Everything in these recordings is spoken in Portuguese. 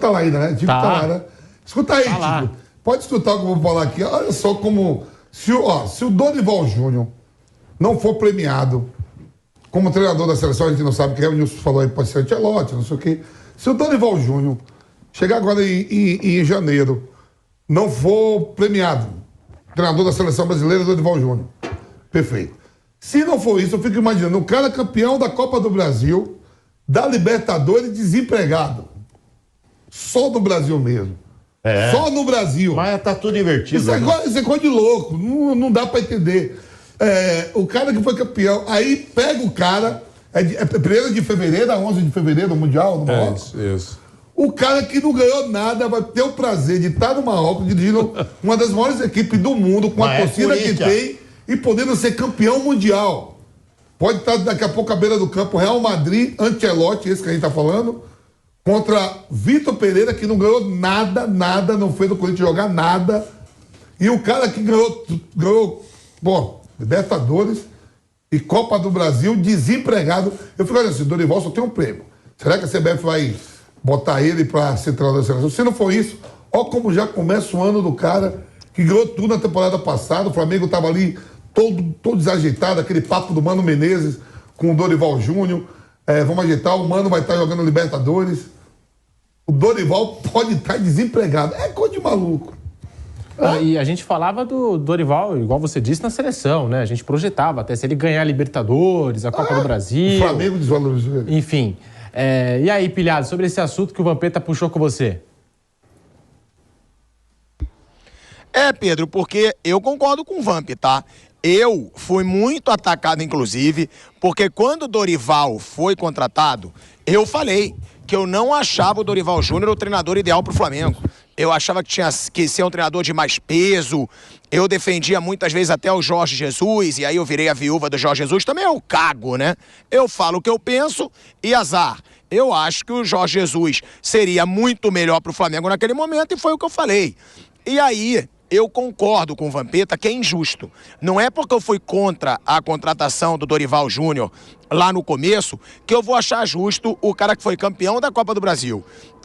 tá lá ainda, né? Tico tá lá, né? Escuta aí, Tico. Pode escutar o que eu vou falar aqui. Olha só como... Se o Dorival Júnior não for premiado como treinador da seleção, a gente não sabe quem é, o Nilson falou aí, pode ser Ancelotti, não sei o quê. Se o Dorival Júnior chegar agora em janeiro, não for premiado, treinador da seleção brasileira, Dorival Júnior. Perfeito. Se não for isso, eu fico imaginando, o cara campeão da Copa do Brasil, da Libertadores, desempregado. Só no Brasil mesmo. Só no Brasil. Mas tá tudo invertido. Isso é coisa de louco, não dá pra entender. O cara que foi campeão, aí pega o cara, é 1º de fevereiro a 11 de fevereiro, no Mundial, no Marrocos. Isso. O cara que não ganhou nada vai ter o prazer de estar no Marrocos, dirigindo uma das maiores equipes do mundo, com a torcida que tem, e podendo ser campeão mundial. Pode estar daqui a pouco à beira do campo Real Madrid, Ancelotti, esse que a gente tá falando, contra Vitor Pereira, que não ganhou nada, não fez o Corinthians jogar nada. E o cara que ganhou Libertadores e Copa do Brasil, desempregado. Eu fico assim, Dorival só tem um prêmio. Será que a CBF vai botar ele para ser treinador da seleção? Se não for isso, ó como já começa o ano do cara que ganhou tudo na temporada passada. O Flamengo estava ali todo desajeitado, aquele papo do Mano Menezes com o Dorival Júnior. Vamos ajeitar, o Mano vai estar jogando Libertadores. O Dorival pode estar desempregado. É coisa de maluco. E a gente falava do Dorival, igual você disse, na seleção, né? A gente projetava até se ele ganhar a Libertadores, a Copa do Brasil. O Flamengo desvalorizou ele. Enfim. E aí, Pilhado, sobre esse assunto que o Vampeta puxou com você? Pedro, porque eu concordo com o Vamp, tá? Eu fui muito atacado, inclusive, porque quando o Dorival foi contratado, eu falei que eu não achava o Dorival Júnior o treinador ideal para o Flamengo. Eu achava que tinha que ser um treinador de mais peso. Eu defendia muitas vezes até o Jorge Jesus, e aí eu virei a viúva do Jorge Jesus. Também é um cago, né? Eu falo o que eu penso e azar. Eu acho que o Jorge Jesus seria muito melhor para o Flamengo naquele momento, e foi o que eu falei. E aí... eu concordo com o Vampeta que é injusto. Não é porque eu fui contra a contratação do Dorival Júnior lá no começo que eu vou achar justo o cara que foi campeão da Copa do Brasil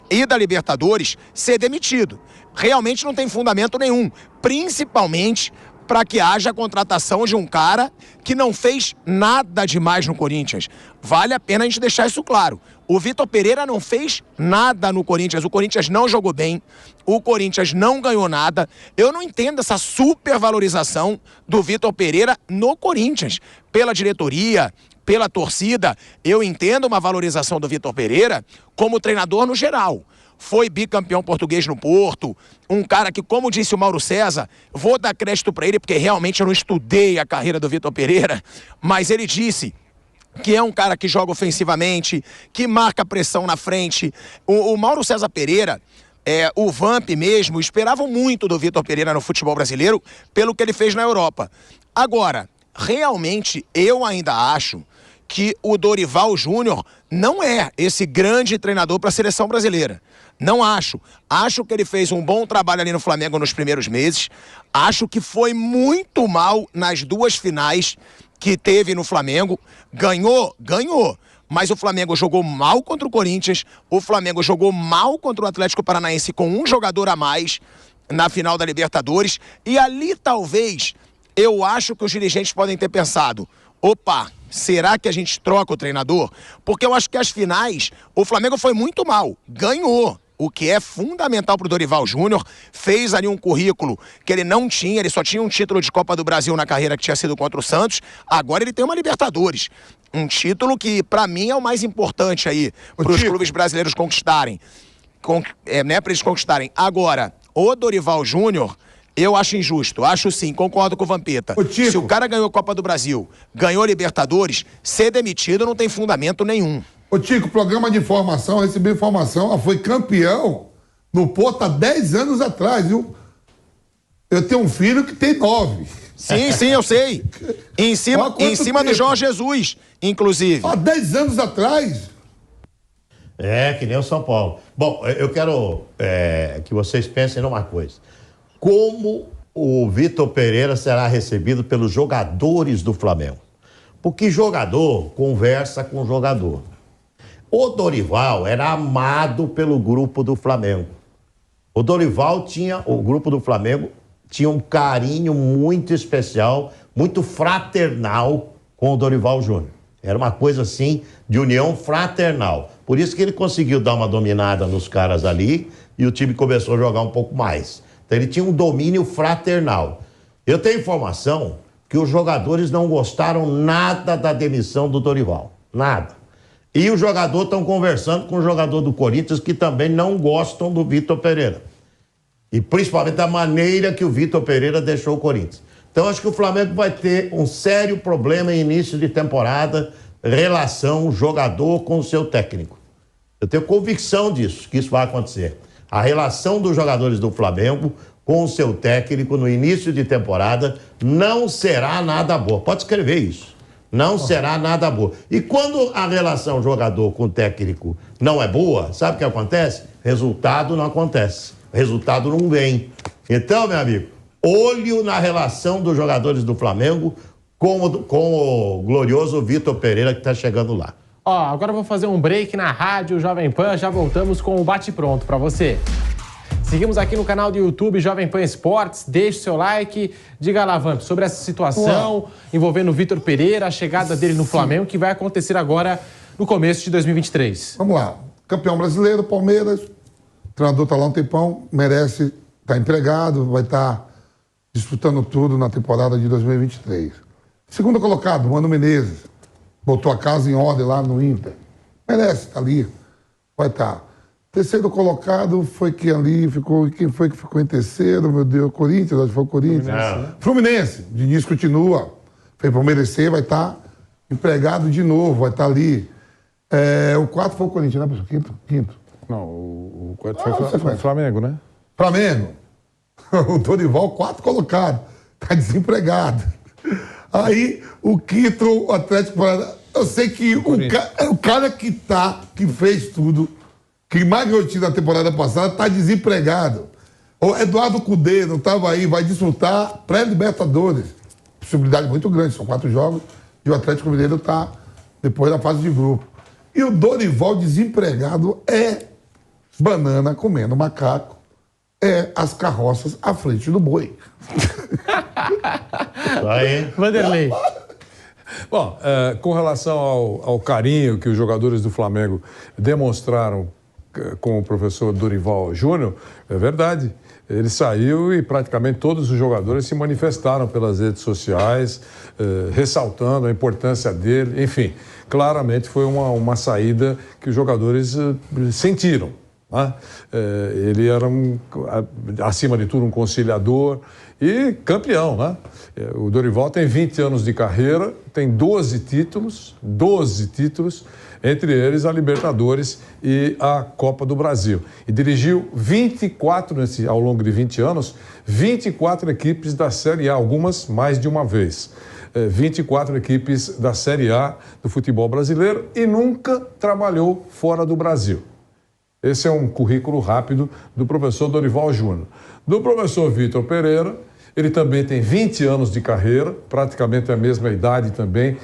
e da Libertadores ser demitido. Realmente não tem fundamento nenhum, principalmente para que haja a contratação de um cara que não fez nada demais no Corinthians. Vale a pena a gente deixar isso claro. O Vitor Pereira não fez nada no Corinthians, o Corinthians não jogou bem, o Corinthians não ganhou nada. Eu não entendo essa supervalorização do Vitor Pereira no Corinthians, pela diretoria, pela torcida. Eu entendo uma valorização do Vitor Pereira como treinador no geral. Foi bicampeão português no Porto, um cara que, como disse o Mauro César, vou dar crédito para ele porque realmente eu não estudei a carreira do Vitor Pereira, mas ele disse que é um cara que joga ofensivamente, que marca pressão na frente. O Mauro César Pereira, o Vamp mesmo, esperavam muito do Vitor Pereira no futebol brasileiro pelo que ele fez na Europa. Agora, realmente, eu ainda acho que o Dorival Júnior não é esse grande treinador para a seleção brasileira. Não acho. Acho que ele fez um bom trabalho ali no Flamengo nos primeiros meses. Acho que foi muito mal nas 2 finais que teve no Flamengo. Ganhou. Mas o Flamengo jogou mal contra o Corinthians. O Flamengo jogou mal contra o Atlético Paranaense com um jogador a mais na final da Libertadores. E ali talvez eu acho que os dirigentes podem ter pensado: opa, será que a gente troca o treinador? Porque eu acho que as finais, o Flamengo foi muito mal, ganhou, o que é fundamental para o Dorival Júnior. Fez ali um currículo que ele não tinha, ele só tinha um título de Copa do Brasil na carreira que tinha sido contra o Santos. Agora ele tem uma Libertadores, um título que para mim é o mais importante aí para os clubes brasileiros conquistarem, né, para eles conquistarem. Agora, o Dorival Júnior, eu acho injusto, acho sim, concordo com o Vampeta. Se o cara ganhou a Copa do Brasil, ganhou Libertadores, ser demitido não tem fundamento nenhum. Ô Tico, programa de informação, recebi informação, foi campeão no Porto há 10 anos atrás, viu? Eu tenho um filho que tem 9. Sim, eu sei. Em cima do Jorge Jesus, inclusive. Há 10 anos atrás. Que nem o São Paulo. Bom, eu quero que vocês pensem numa coisa. Como o Vitor Pereira será recebido pelos jogadores do Flamengo? Porque jogador conversa com jogador. O Dorival era amado pelo grupo do Flamengo. O grupo do Flamengo tinha um carinho muito especial, muito fraternal com o Dorival Júnior. Era uma coisa assim de união fraternal. Por isso que ele conseguiu dar uma dominada nos caras ali e o time começou a jogar um pouco mais. Então ele tinha um domínio fraternal. Eu tenho informação que os jogadores não gostaram nada da demissão do Dorival. Nada. E os jogadores estão conversando com o jogador do Corinthians que também não gostam do Vitor Pereira. E principalmente da maneira que o Vitor Pereira deixou o Corinthians. Então acho que o Flamengo vai ter um sério problema em início de temporada, relação jogador com o seu técnico. Eu tenho convicção disso, que isso vai acontecer. A relação dos jogadores do Flamengo com o seu técnico no início de temporada não será nada boa. Pode escrever isso. Não será nada boa. E quando a relação jogador com técnico não é boa, sabe o que acontece? Resultado não acontece. Resultado não vem. Então, meu amigo, olho na relação dos jogadores do Flamengo com o glorioso Vitor Pereira que está chegando lá. Ó, agora eu vou fazer um break na Rádio Jovem Pan, já voltamos com o Bate Pronto para você. Seguimos aqui no canal do YouTube Jovem Pan Esportes, deixe seu like, diga lá, Vamp, sobre essa situação envolvendo o Vitor Pereira, a chegada dele no Flamengo, que vai acontecer agora no começo de 2023. Vamos lá, campeão brasileiro, Palmeiras, o treinador está lá um tempão, merece estar empregado, vai estar disputando tudo na temporada de 2023. Segundo colocado, Mano Menezes, botou a casa em ordem lá no Inter, merece estar ali, vai estar. Terceiro colocado foi quem ali ficou. Quem foi que ficou em terceiro? Meu Deus, Corinthians, acho que foi o Corinthians. Fluminense, Diniz continua. Fez para merecer, vai estar empregado de novo, vai estar ali. O quarto foi o Corinthians, né, professor? Quinto. Não, o quarto foi o Flamengo, né? Flamengo. O Dorival, quarto colocado. Está desempregado. Aí o quinto, o Atlético Paranaense. Eu sei que o cara que fez tudo. Que mais ganhou na temporada passada, está desempregado. O Eduardo Cudê não estava aí, vai disputar pré-Libertadores. Possibilidade muito grande, são 4 jogos, e o Atlético Mineiro está depois da fase de grupo. E o Dorival desempregado é banana comendo macaco, é as carroças à frente do boi. Aí. Vanderlei. Bom, com relação ao carinho que os jogadores do Flamengo demonstraram com o professor Dorival Júnior, é verdade. Ele saiu e praticamente todos os jogadores se manifestaram pelas redes sociais, ressaltando a importância dele. Enfim, claramente foi uma saída que os jogadores sentiram. Né? Ele era, acima de tudo, um conciliador e campeão, né? O Dorival tem 20 anos de carreira, tem 12 títulos, entre eles a Libertadores e a Copa do Brasil. E dirigiu 24, ao longo de 20 anos, 24 equipes da Série A, algumas mais de uma vez. 24 equipes da Série A do futebol brasileiro e nunca trabalhou fora do Brasil. Esse é um currículo rápido do professor Dorival Júnior. Do professor Vitor Pereira, ele também tem 20 anos de carreira, praticamente a mesma idade também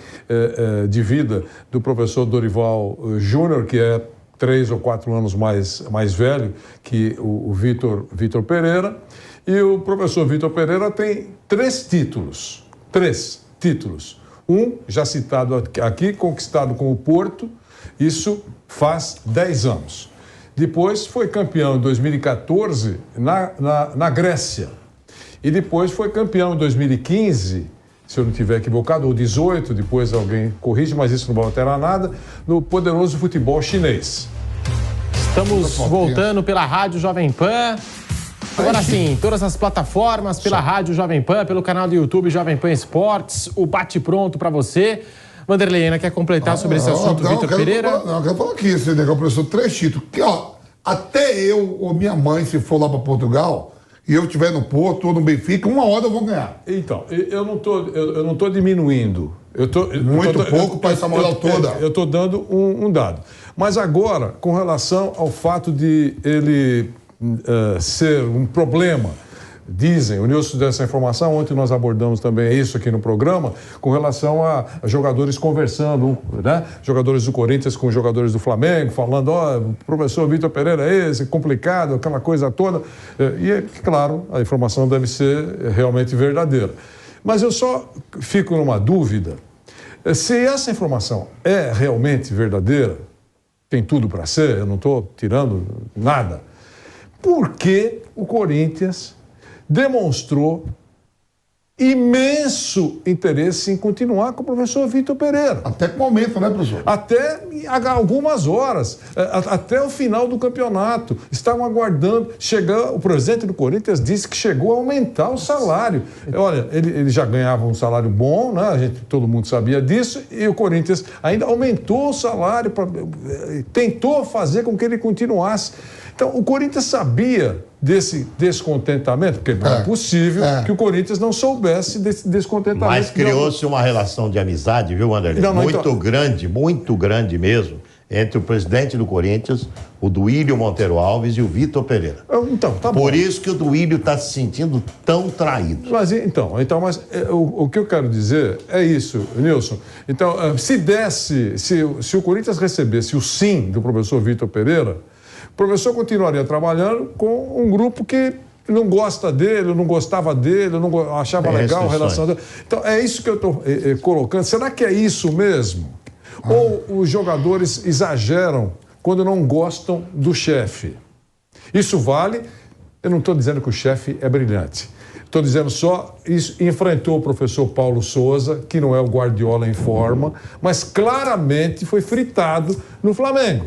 de vida do professor Dorival Júnior, que é 3 ou 4 anos mais velho que o Vitor Pereira. E o professor Vitor Pereira tem 3 títulos. 3 títulos. Um, já citado aqui, conquistado com o Porto, isso faz 10 anos. Depois foi campeão em 2014 na Grécia. E depois foi campeão em 2015, se eu não estiver equivocado, ou 18, depois alguém corrige, mas isso não vai alterar nada, no poderoso futebol chinês. Estamos voltando pela Rádio Jovem Pan. Agora sim, todas as plataformas, pela Rádio Jovem Pan, pelo canal do YouTube Jovem Pan Esportes, o bate-pronto para você. Vanderlei, ainda quer completar sobre esse assunto, Vitor Pereira? Eu quero falar aqui, esse negócio, professor, 3 títulos. Que, até eu ou minha mãe, se for lá para Portugal, e eu estiver no Porto ou no Benfica, uma hora eu vou ganhar. Então, eu não tô diminuindo. Muito pouco para essa moral toda. Eu estou dando um dado. Mas agora, com relação ao fato de ele ser um problema dizem, o Nilson deu essa informação, ontem nós abordamos também isso aqui no programa, com relação a jogadores conversando, né? Jogadores do Corinthians com jogadores do Flamengo, falando, o professor Vitor Pereira é esse, complicado, aquela coisa toda. E, claro, a informação deve ser realmente verdadeira. Mas eu só fico numa dúvida, se essa informação é realmente verdadeira, tem tudo para ser, eu não estou tirando nada, por que o Corinthians demonstrou imenso interesse em continuar com o professor Vitor Pereira? Até que momento, né, professor? Até algumas horas, até o final do campeonato. Estavam aguardando. O presidente do Corinthians disse que chegou a aumentar o salário. Olha, ele já ganhava um salário bom, né? Todo mundo sabia disso, e o Corinthians ainda aumentou o salário, tentou fazer com que ele continuasse. Então, o Corinthians sabia desse descontentamento, porque não é possível que o Corinthians não soubesse desse descontentamento. Mas criou-se uma relação de amizade, viu, Wanderlei? Muito grande mesmo, entre o presidente do Corinthians, o Duílio Monteiro Alves e o Vitor Pereira. Então, tá bom. Por isso que o Duílio está se sentindo tão traído. Mas o que eu quero dizer é isso, Nilson. Então, se o Corinthians recebesse o sim do professor Vitor Pereira, o professor continuaria trabalhando com um grupo que não gosta dele, não gostava dele, não achava legal a relação dele. Então, é isso que eu estou colocando. Será que é isso mesmo? Ou os jogadores exageram quando não gostam do chefe? Isso vale... Eu não estou dizendo que o chefe é brilhante. Estou dizendo só, isso enfrentou o professor Paulo Souza, que não é o Guardiola em forma, mas claramente foi fritado no Flamengo.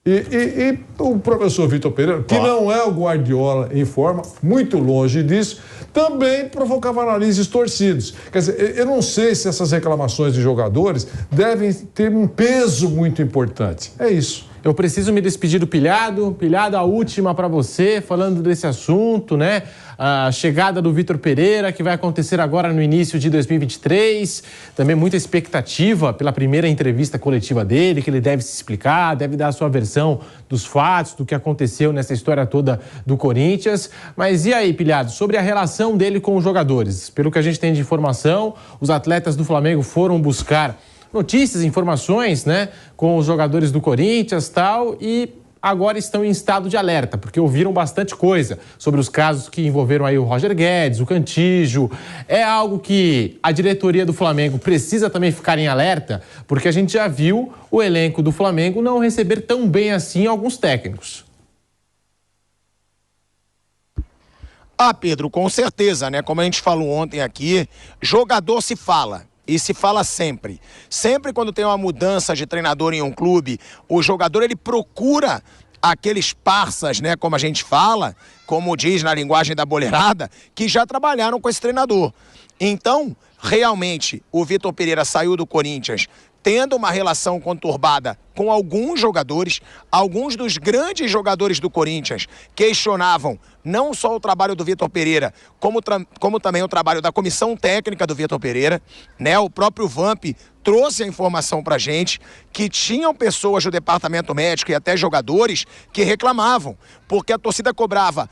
E o professor Vitor Pereira, que não é o Guardiola em forma, muito longe disso, também provocava narizes torcidos. Quer dizer, eu não sei se essas reclamações de jogadores devem ter um peso muito importante. É isso. Eu preciso me despedir do Pilhado. Pilhado, a última para você, falando desse assunto, né? A chegada do Vitor Pereira, que vai acontecer agora no início de 2023. Também muita expectativa pela primeira entrevista coletiva dele, que ele deve se explicar, deve dar a sua versão dos fatos, do que aconteceu nessa história toda do Corinthians. Mas e aí, Pilhado, sobre a relação dele com os jogadores? Pelo que a gente tem de informação, os atletas do Flamengo foram buscar notícias, informações, né, com os jogadores do Corinthians e tal, e agora estão em estado de alerta, porque ouviram bastante coisa sobre os casos que envolveram aí o Roger Guedes, o Cantillo. É algo que a diretoria do Flamengo precisa também ficar em alerta, porque a gente já viu o elenco do Flamengo não receber tão bem assim alguns técnicos. Pedro, com certeza, né? Como a gente falou ontem aqui, jogador se fala. E se fala sempre. Sempre quando tem uma mudança de treinador em um clube, o jogador ele procura aqueles parças, né, como a gente fala, como diz na linguagem da boleirada, que já trabalharam com esse treinador. Então, realmente, o Vitor Pereira saiu do Corinthians tendo uma relação conturbada com alguns jogadores. Alguns dos grandes jogadores do Corinthians questionavam não só o trabalho do Vitor Pereira, como também o trabalho da comissão técnica do Vitor Pereira, né? O próprio Vamp trouxe a informação pra gente que tinham pessoas do departamento médico e até jogadores que reclamavam, porque a torcida cobrava: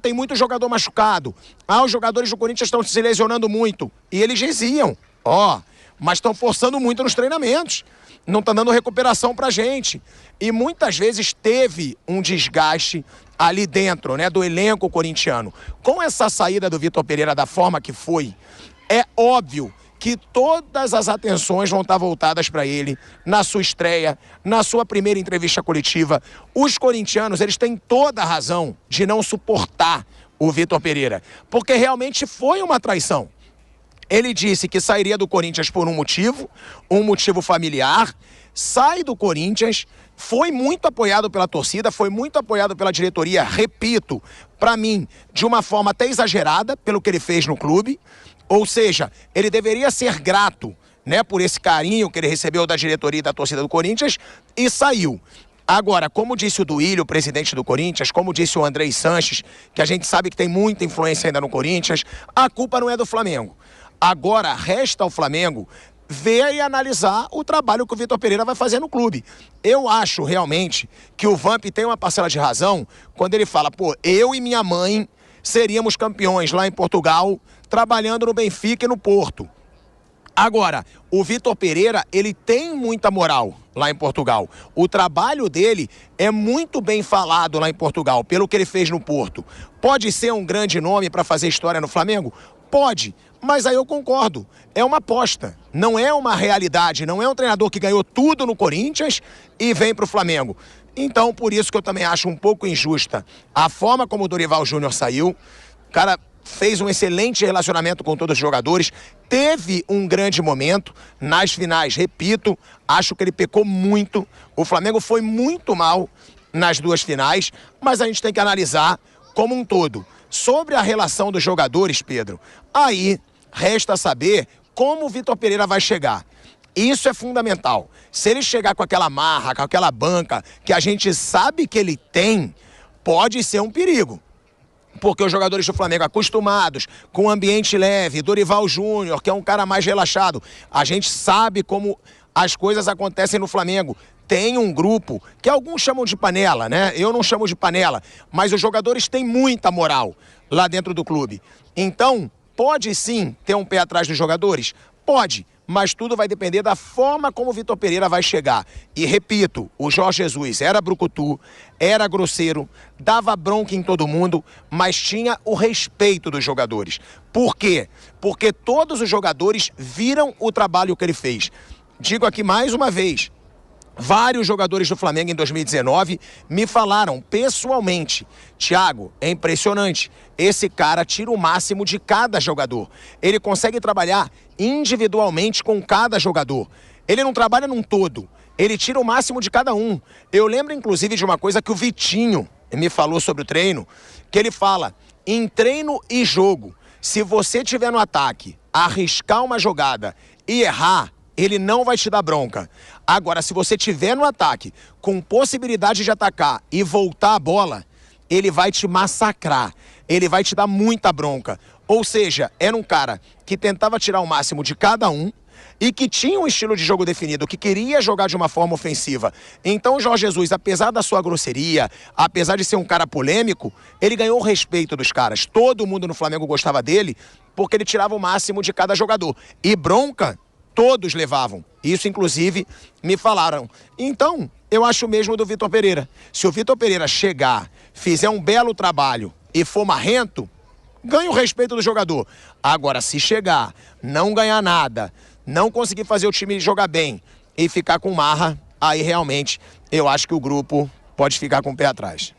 tem muito jogador machucado, os jogadores do Corinthians estão se lesionando muito. E eles diziam: mas estão forçando muito nos treinamentos, não está dando recuperação pra gente. E muitas vezes teve um desgaste ali dentro, né, do elenco corintiano. Com essa saída do Vitor Pereira da forma que foi, é óbvio que todas as atenções vão estar voltadas para ele na sua estreia, na sua primeira entrevista coletiva. Os corintianos, eles têm toda a razão de não suportar o Vitor Pereira, porque realmente foi uma traição. Ele disse que sairia do Corinthians por um motivo familiar, sai do Corinthians, foi muito apoiado pela torcida, foi muito apoiado pela diretoria, repito, para mim, de uma forma até exagerada pelo que ele fez no clube. Ou seja, ele deveria ser grato, né, por esse carinho que ele recebeu da diretoria e da torcida do Corinthians, e saiu. Agora, como disse o Duílio, presidente do Corinthians, como disse o Andrei Sanches, que a gente sabe que tem muita influência ainda no Corinthians, a culpa não é do Flamengo. Agora, resta ao Flamengo ver e analisar o trabalho que o Vitor Pereira vai fazer no clube. Eu acho realmente que o Vamp tem uma parcela de razão quando ele fala: eu e minha mãe seríamos campeões lá em Portugal, trabalhando no Benfica e no Porto. Agora, o Vitor Pereira, ele tem muita moral lá em Portugal. O trabalho dele é muito bem falado lá em Portugal, pelo que ele fez no Porto. Pode ser um grande nome para fazer história no Flamengo? Pode, mas aí eu concordo. É uma aposta, não é uma realidade, não é um treinador que ganhou tudo no Corinthians e vem para o Flamengo. Então, por isso que eu também acho um pouco injusta a forma como o Dorival Júnior saiu. O cara fez um excelente relacionamento com todos os jogadores, teve um grande momento nas finais, repito, acho que ele pecou muito, o Flamengo foi muito mal nas duas finais, mas a gente tem que analisar como um todo. Sobre a relação dos jogadores, Pedro, aí resta saber como o Vitor Pereira vai chegar. Isso é fundamental. Se ele chegar com aquela marra, com aquela banca que a gente sabe que ele tem, pode ser um perigo. Porque os jogadores do Flamengo acostumados com um ambiente leve, Dorival Júnior, que é um cara mais relaxado, a gente sabe como as coisas acontecem no Flamengo. Tem um grupo que alguns chamam de panela, né? Eu não chamo de panela, mas os jogadores têm muita moral lá dentro do clube. Então, pode sim ter um pé atrás dos jogadores? Pode, mas tudo vai depender da forma como o Vitor Pereira vai chegar. E repito, o Jorge Jesus era brucutu, era grosseiro, dava bronca em todo mundo, mas tinha o respeito dos jogadores. Por quê? Porque todos os jogadores viram o trabalho que ele fez. Digo aqui mais uma vez, vários jogadores do Flamengo em 2019 me falaram pessoalmente: Thiago, é impressionante, esse cara tira o máximo de cada jogador. Ele consegue trabalhar individualmente com cada jogador. Ele não trabalha num todo, ele tira o máximo de cada um. Eu lembro inclusive de uma coisa que o Vitinho me falou sobre o treino, que ele fala: em treino e jogo, se você tiver no ataque, arriscar uma jogada e errar, ele não vai te dar bronca. Agora, se você tiver no ataque com possibilidade de atacar e voltar a bola, ele vai te massacrar. Ele vai te dar muita bronca. Ou seja, era um cara que tentava tirar o máximo de cada um e que tinha um estilo de jogo definido, que queria jogar de uma forma ofensiva. Então o Jorge Jesus, apesar da sua grosseria, apesar de ser um cara polêmico, ele ganhou o respeito dos caras. Todo mundo no Flamengo gostava dele porque ele tirava o máximo de cada jogador. E bronca todos levavam. Isso, inclusive, me falaram. Então, eu acho o mesmo do Vitor Pereira. Se o Vitor Pereira chegar, fizer um belo trabalho e for marrento, ganha o respeito do jogador. Agora, se chegar, não ganhar nada, não conseguir fazer o time jogar bem e ficar com marra, aí realmente eu acho que o grupo pode ficar com o pé atrás.